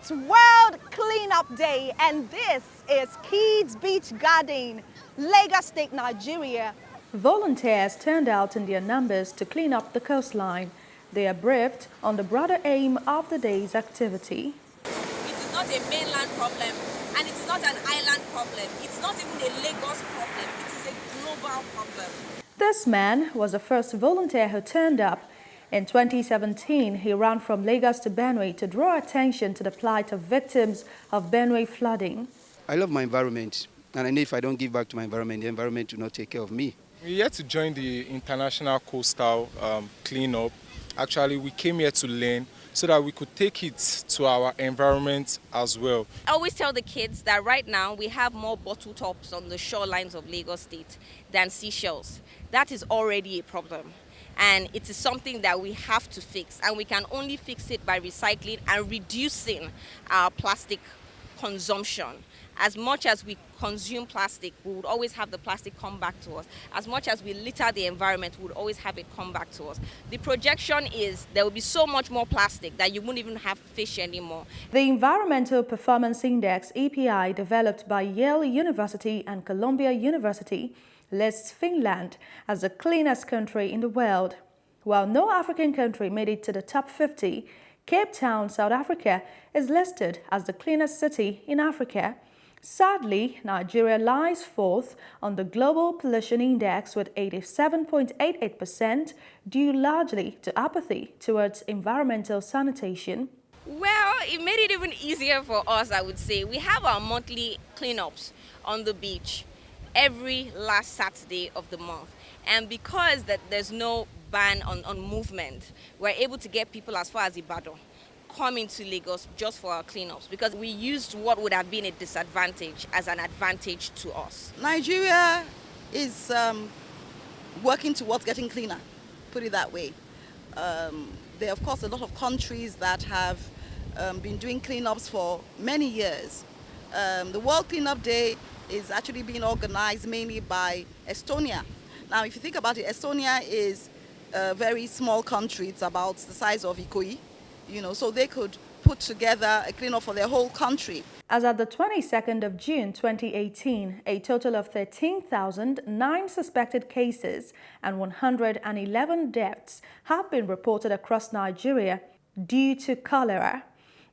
It's World Cleanup Day, and this is Kids Beach Garden, Lagos State, Nigeria. Volunteers turned out in their numbers to clean up the coastline. They are briefed on the broader aim of the day's activity. It is not a mainland problem, and it's not an island problem. It's not even a Lagos problem. It is a global problem. This man was the first volunteer who turned up. In 2017, he ran from Lagos to Benue to draw attention to the plight of victims of Benue flooding. I love my environment, and I know if I don't give back to my environment, the environment will not take care of me. We're here to join the international coastal cleanup. Actually, we came here to learn so that we could take it to our environment as well. I always tell the kids that right now we have more bottle tops on the shorelines of Lagos State than seashells. That is already a problem. And it is something that we have to fix. And we can only fix it by recycling and reducing our plastic consumption. As much as we consume plastic, we would always have the plastic come back to us. As much as we litter the environment, we would always have it come back to us. The projection is there will be so much more plastic that you won't even have fish anymore. The Environmental Performance Index, EPI, developed by Yale University and Columbia University, lists Finland as the cleanest country in the world. While no African country made it to the top 50, Cape Town, South Africa, is listed as the cleanest city in Africa. Sadly, Nigeria lies fourth on the Global Pollution Index with 87.88%, due largely to apathy towards environmental sanitation. Well, it made it even easier for us, I would say. We have our monthly cleanups on the beach every last Saturday of the month. And because there's no ban on movement, we're able to get people as far as Ibadan come into Lagos just for our cleanups, because we used what would have been a disadvantage as an advantage to us. Nigeria is working towards getting cleaner, put it that way. There are, of course, a lot of countries that have been doing cleanups for many years. The World Cleanup Day is actually being organized mainly by Estonia. Now, if you think about it, Estonia is a very small country. It's about the size of Ikoyi, so they could put together a cleanup for their whole country. As at the 22nd of June 2018, a total of 13,009 suspected cases and 111 deaths have been reported across Nigeria due to cholera.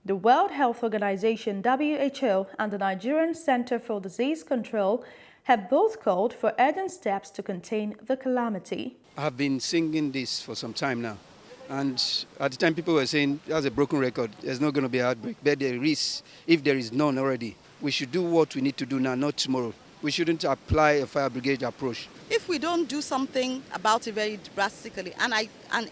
The World Health Organization, WHO, and the Nigerian Center for Disease Control have both called for urgent steps to contain the calamity. I have been singing this for some time now, and at the time people were saying that's a broken record, there's not going to be a outbreak, but there is, if there is none already. We should do what we need to do now, not tomorrow. We shouldn't apply a fire brigade approach. If we don't do something about it very drastically, and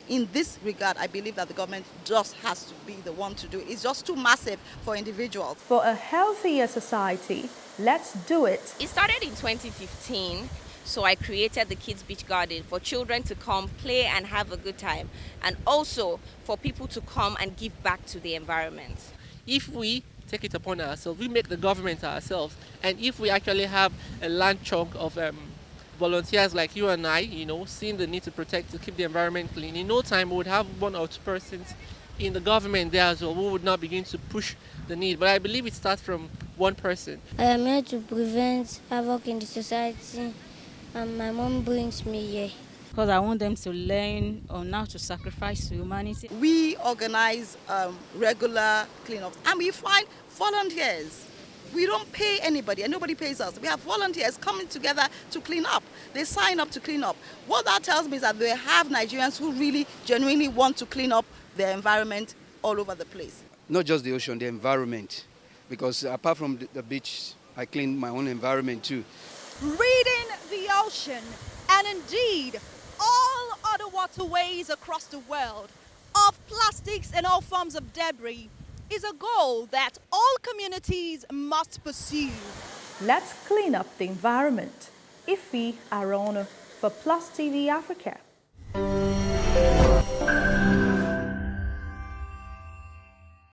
in this regard, I believe that the government just has to be the one to do it. It's just too massive for individuals. For a healthier society, let's do it. It started in 2015, so I created the Kids Beach Garden for children to come, play and have a good time, and also for people to come and give back to the environment. If we take it upon ourselves, we make the government ourselves, and if we actually have a land chunk of volunteers like you and I, seeing the need to protect, to keep the environment clean, in no time we would have 1 or 2 persons in the government there as well who would not begin to push the need. But I believe it starts from one person. I am here to prevent havoc in the society, and my mom brings me here. Because I want them to learn on how to sacrifice to humanity. We organize regular cleanups, and we find volunteers. We don't pay anybody, and nobody pays us. We have volunteers coming together to clean up. They sign up to clean up. What that tells me is that they have Nigerians who really genuinely want to clean up their environment all over the place. Not just the ocean, the environment. Because apart from the beach, I clean my own environment too. Reading the ocean, and indeed all other waterways across the world, of plastics and all forms of debris, is a goal that all communities must pursue. Let's clean up the environment. Ife Arono for Plus TV Africa.